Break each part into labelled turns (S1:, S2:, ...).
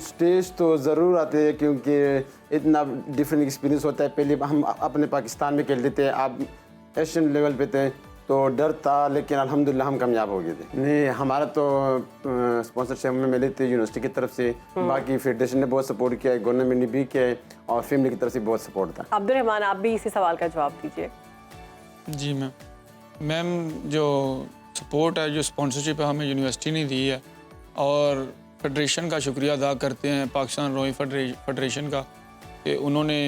S1: Stage तो ज़रूर आते हैं क्योंकि इतना डिफरेंट एक्सपीरियंस होता है। पहले हम अपने पाकिस्तान में खेलते थे, आप एशियन लेवल पे थे तो डर था, लेकिन अल्हम्दुलिल्लाह हम कामयाब हो गए थे। नहीं, हमारा तो स्पॉन्सरशिप हमें मिली थी यूनिवर्सिटी की तरफ से, बाकी फेडरेशन ने बहुत सपोर्ट किया है, गवर्नमेंट ने भी किया है और फैमिली की तरफ से बहुत सपोर्ट था।
S2: अब्दुर्रहमान, आप भी इसी सवाल का जवाब दीजिए।
S3: जी मैम, जो सपोर्ट है, जो स्पॉन्सरशिप है, हमें यूनिवर्सिटी ने दी है और फेडरेशन का शुक्रिया अदा करते हैं, पाकिस्तान रोइंग फेडरेशन का, कि उन्होंने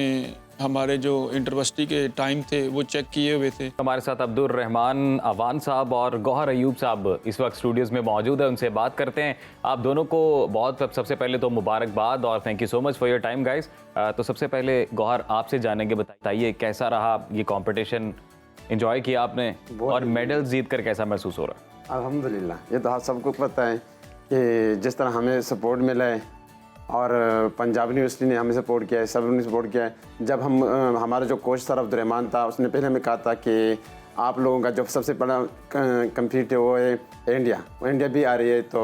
S3: हमारे जो इंटरवर्सिटी के टाइम थे वो चेक किए हुए थे।
S4: हमारे साथ अब्दुर्रहमान अवान साहब और गौहर अयूब साहब इस वक्त स्टूडियोज़ में मौजूद है, उनसे बात करते हैं। आप दोनों को बहुत सबसे पहले तो मुबारकबाद और thank you so much for your time guys. तो सबसे पहले गौहर आपसे जानेंगे, बताइए कैसा रहा ये कंपटीशन, एंजॉय किया आपने और मेडल जीत कर कैसा महसूस हो रहा है?
S1: अल्हम्दुलिल्लाह, ये तो आप सबको पता है कि जिस तरह हमें सपोर्ट मिला है और पंजाब यूनिवर्सिटी ने हमें सपोर्ट किया है, सब ने सपोर्ट किया है। जब हम हमारा जो कोच सर अब्दुर्रहमान था, उसने पहले हमें कहा था कि आप लोगों का जो सबसे बड़ा कम्पीट है वो है इंडिया भी आ रही है। तो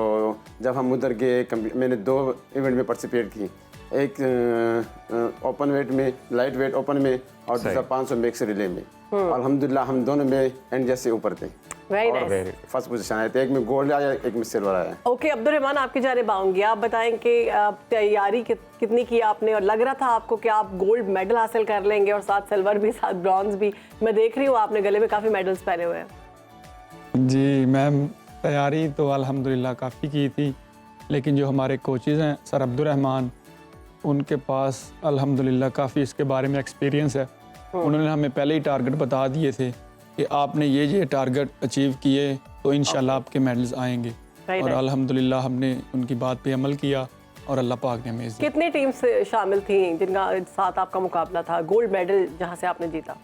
S1: जब हम उधर गए, मैंने 2 इवेंट में पार्टिसिपेट की, एक ओपन वेट में, लाइट वेट ओपन में और दूसरा 500 मिक्स रिले में। अल्हम्दुलिल्लाह हम दोनों में इंडिया से ऊपर थे।
S2: Very nice.
S1: फर्स्ट पोजीशन आए थे, एक में गोल्ड आया, एक में सिल्वर आया।
S2: ओके अब्दुर्रहमान, आपकी जानिब आऊंगी। आप बताएं कि तैयारी कितनी की आपने, और लग रहा था आपको कि आप गोल्ड मेडल हासिल कर लेंगे और साथ सिल्वर भी, साथ ब्रॉन्ज भी। मैं देख रही हूँ आपने गले में काफ़ी मेडल्स पहने हुए हैं।
S3: जी मैम, तैयारी तो अल्हम्दुलिल्लाह काफ़ी की थी, लेकिन जो हमारे कोचेज़ हैं सर अब्दुर्रहमान, उनके पास अल्हम्दुलिल्लाह काफ़ी इसके बारे में एक्सपीरियंस है। उन्होंने हमें पहले ही टारगेट बता दिए थे कि आपने ये टारगेट अचीव किए तो इंशाल्लाह आपके मेडल्स आएंगे। और अल्हम्दुलिल्लाह हमने उनकी बात पे अमल किया और अल्लाह पाक ने हमें।
S2: कितनी टीम से शामिल थी जिनका साथ आपका मुकाबला था, गोल्ड मेडल जहां से आपने जीता?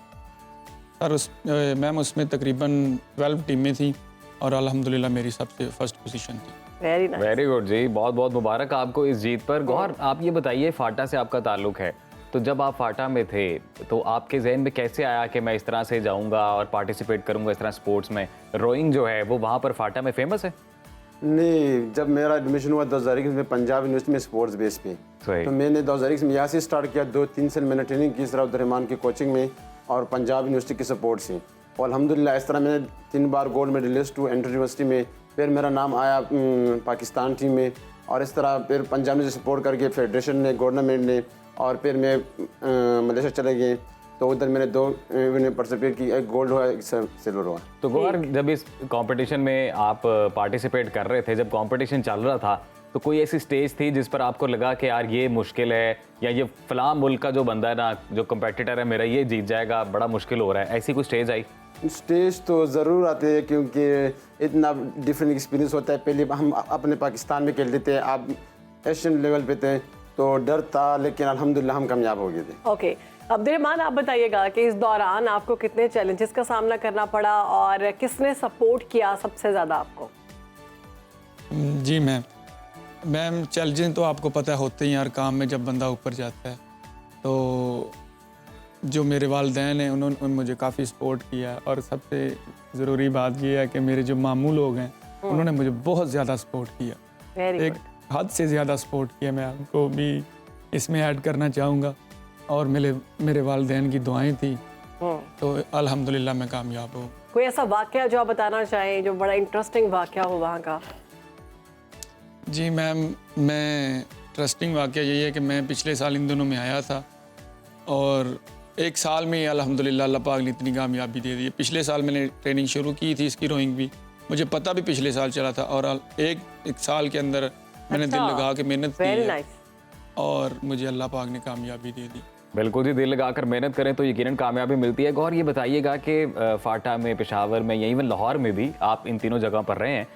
S3: सर मैम, उसमें तकरीबन 12 टीमें थी और अल्हम्दुलिल्लाह मेरी सबसे फर्स्ट पोजीशन थी।
S2: वेरी नाइस,
S4: वेरी गुड जी, बहुत बहुत मुबारक आपको इस जीत पर। गौहर, आप ये बताइए, फाटा से आपका ताल्लुक है, तो जब आप फाटा में थे तो आपके जहन में कैसे आया कि मैं इस तरह से जाऊंगा और पार्टिसिपेट करूंगा इस तरह स्पोर्ट्स में? रोइंग जो है वो वहाँ पर फाटा में फेमस है?
S1: नहीं, जब मेरा एडमिशन हुआ 2021 में पंजाब यूनिवर्सिटी में स्पोर्ट्स बेस पे, तो मैंने 2021 में यहाँ से स्टार्ट किया। 2-3 साल मैंने ट्रेनिंग की सर अब्दुर्रहमान की कोचिंग में और पंजाब यूनिवर्सिटी की सपोर्ट से, और अल्हम्दुलिल्लाह इस तरह मैंने 3 बार गोल्ड मेडलिस्ट हूँ इंटर यूनिवर्सिटी में। फिर मेरा नाम आया पाकिस्तान टीम में, और इस तरह फिर पंजाब ने सपोर्ट करके फेडरेशन ने, गवर्नमेंट ने, और फिर मैं मलेशिया चले गए तो उधर मैंने 2 इवेंट में पार्टिसिपेट की, एक गोल्ड हुआ, एक सिल्वर हुआ।
S4: तो गौहर, जब इस कंपटीशन में आप पार्टिसिपेट कर रहे थे, जब कंपटीशन चल रहा था, तो कोई ऐसी स्टेज थी जिस पर आपको लगा कि यार ये मुश्किल है, या ये फलां मुल्क का जो बंदा है ना, जो कंपेटिटर है मेरा, ये जीत जाएगा, बड़ा मुश्किल हो रहा है, ऐसी कोई स्टेज आई?
S1: स्टेज तो ज़रूर आते हैं क्योंकि इतना डिफरेंट एक्सपीरियंस होता है। पहले हम अपने पाकिस्तान में खेलते थे, आप एशियन लेवल पे थे तो डर था, लेकिन अल्हम्दुलिल्लाह हम कामयाब हो गए थे।
S2: ओके अब्दुर्रहमान, आप बताइएगा कि इस दौरान आपको कितने चैलेंजेस का सामना करना पड़ा और किसने सपोर्ट किया सबसे ज़्यादा आपको?
S3: जी मैम, चैलेंज तो आपको पता होते ही हर काम में जब बंदा ऊपर जाता है। तो जो मेरे वालिदैन हैं उन्होंने मुझे काफ़ी सपोर्ट किया, और सबसे ज़रूरी बात यह है कि मेरे जो मामू लोग हैं उन्होंने मुझे बहुत ज़्यादा सपोर्ट किया, एक हद से ज़्यादा सपोर्ट किया। मैं आपको भी इसमें ऐड करना चाहूँगा, और मेरे वालिदैन की दुआएं थी, तो अल्हम्दुलिल्लाह मैं कामयाब हूँ।
S2: कोई ऐसा वाक़या जो आप बताना चाहें जो बड़ा इंटरेस्टिंग वाक़या हो वहाँ का?
S3: जी मैम, मैं इंटरेस्टिंग वाक़या यही है कि मैं पिछले साल इन दोनों में आया था, और 1 साल में अल्हम्दुलिल्लाह अल्लाह पाक ने इतनी कामयाबी दे दी है। पिछले साल मैंने ट्रेनिंग शुरू की थी इसकी, रोइंग भी मुझे पता भी पिछले साल चला था, और एक साल के अंदर मैंने दिल लगा के मेहनत की है, और मुझे अल्लाह पाक ने कामयाबी दे दी।
S4: बिल्कुल जी, दिल लगाकर मेहनत करें तो यकीनन कामयाबी मिलती है। गौर, ये बताइएगा कि फाटा में, पेशावर में, या इवन लाहौर में भी आप इन तीनों जगह पर रहे हैं,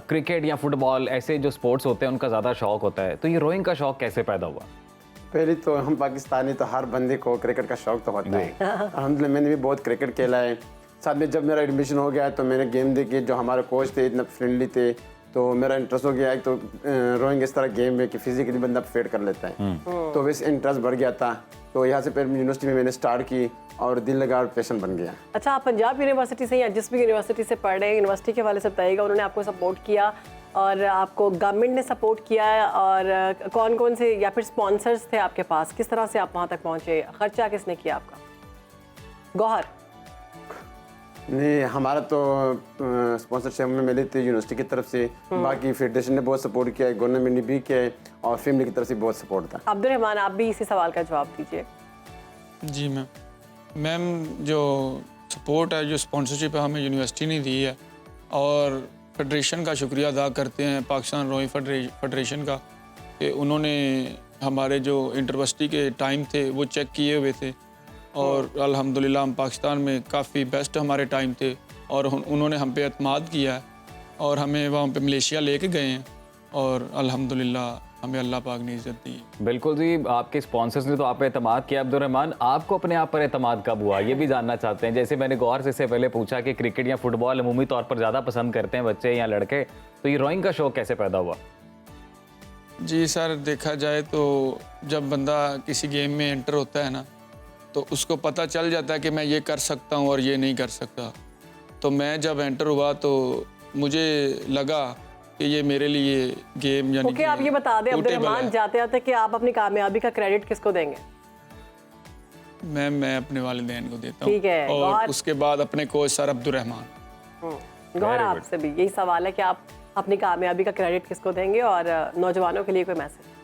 S4: क्रिकेट या फुटबॉल ऐसे जो स्पोर्ट्स होते हैं उनका ज़्यादा शौक होता है, तो ये रोइंग का शौक कैसे पैदा हुआ?
S1: पहले तो हम पाकिस्तानी, तो हर बंदे को क्रिकेट का शौक तो होता है। अल्हम्दुलिल्लाह मैंने भी बहुत क्रिकेट खेला है। साथ में जब मेरा एडमिशन हो गया तो मैंने गेम देखी, जो हमारे कोच थे इतना फ्रेंडली थे, तो मेरा इंटरेस्ट हो गया। एक तो रोइंग इस तरह गेम है कि फिजिकली बंदा फेड कर लेता है, तो वैसे इंटरेस्ट बढ़ गया था। तो यहाँ से फिर यूनिवर्सिटी में मैंने स्टार्ट की और दिल लगा और पैशन बन गया।
S2: अच्छा, आप पंजाब यूनिवर्सिटी से या जिस भी यूनिवर्सिटी से पढ़ रहे हैं, यूनिवर्सिटी के वाले से बताइएगा, उन्होंने आपको सपोर्ट किया और आपको गवर्नमेंट ने सपोर्ट किया है, और कौन कौन से या फिर स्पॉन्सर्स थे आपके पास, किस तरह से आप वहाँ तक पहुँचे, खर्चा किसने किया आपका? गौहर?
S1: नहीं, हमारा तो स्पॉन्सरशिप हमें मिली थी यूनिवर्सिटी की तरफ से, बाकी फेडरेशन ने बहुत सपोर्ट किया है, गवर्नमेंट ने भी किया है, और फैमिली की तरफ से बहुत सपोर्ट था।
S2: अब्दुर्रहमान, आप भी इसी सवाल का जवाब दीजिए।
S3: जी मैम जो सपोर्ट है, जो स्पॉन्सरशिप है, हमें यूनिवर्सिटी ने दी है, और फेडरेशन का शुक्रिया अदा करते हैं, पाकिस्तान रोइंग फेडरेशन का, कि उन्होंने हमारे जो इंटरवर्सिटी के टाइम थे वो चेक किए हुए थे, और अल्हम्दुलिल्लाह हम पाकिस्तान में काफ़ी बेस्ट हमारे टाइम थे, और उन्होंने हम पे एतमाद किया है, और हमें वहाँ पे मलेशिया लेके गए हैं, और अल्हम्दुलिल्लाह हमें अल्लाह पाक ने इज़्ज़त दी है।
S4: बिल्कुल जी, आपके स्पॉन्सर्स ने तो आप पे एतमाद किया। अब्दुर्रहमान, आपको अपने आप पर एतमाद कब हुआ, ये भी जानना चाहते हैं। जैसे मैंने गौर से इससे पहले पूछा कि क्रिकेट या फुटबॉल अमूमी तौर पर ज़्यादा पसंद करते हैं बच्चे या लड़के, तो ये रोइंग का शौक कैसे पैदा हुआ?
S3: जी सर, देखा जाए तो जब बंदा किसी गेम में एंटर होता है ना, तो उसको पता चल जाता है कि मैं ये कर सकता हूँ और ये नहीं कर सकता। तो मैं जब एंटर हुआ तो मुझे लगा कि ये मेरे लिए गेम यानी
S2: ओके, आप ये बता दें अब्दुर्रहमान जाते जाते कि आप अपनी कामयाबी का क्रेडिट किसको देंगे?
S3: मैं अपने वालिदैन को देता हूँ,
S2: ठीक है,
S3: और
S2: गौहर?
S3: उसके बाद अपने कोच सर अब्दुर्रहमान।
S2: गौहर, आपसे भी यही सवाल है कि आप अपनी कामयाबी का क्रेडिट किसको देंगे, और नौजवानों के लिए कोई मैसेज?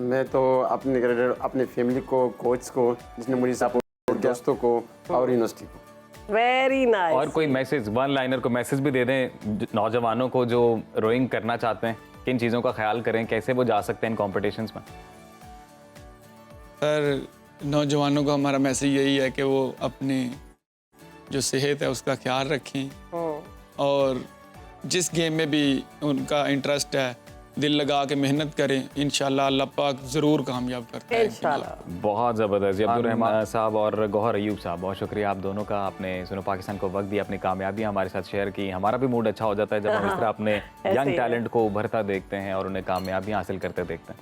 S1: मैं तो अपने क्रेडिट अपनी फैमिली को, कोच को जिसने मुझे सपोर्ट, दोस्तों को, और यूनिवर्सिटी को।
S2: Very nice.
S4: और कोई मैसेज, वन लाइनर को मैसेज भी दे दें नौजवानों को जो रोइंग करना चाहते हैं, किन चीज़ों का ख्याल करें, कैसे वो जा सकते हैं इन कॉम्पिटिशन्स में?
S3: सर, नौजवानों को हमारा मैसेज यही है कि वो अपनी जो सेहत है उसका ख्याल रखें, और जिस गेम में भी उनका इंटरेस्ट है दिल लगा के मेहनत करें, इंशाल्लाह अल्लाह पाक ज़रूर कामयाब करता है।
S2: इंशाल्लाह।
S4: बहुत ज़बरदस्त जी। अब्दुर्रहमान साहब और गौहर अयूब साहब, बहुत शुक्रिया आप दोनों का। आपने सुनो पाकिस्तान को वक्त दिया, अपनी कामयाबियाँ हमारे साथ शेयर की। हमारा भी मूड अच्छा हो जाता है जब हम इस तरह अपने यंग टैलेंट को उभरता देखते हैं और उन्हें कामयाबियाँ हासिल करते देखते हैं।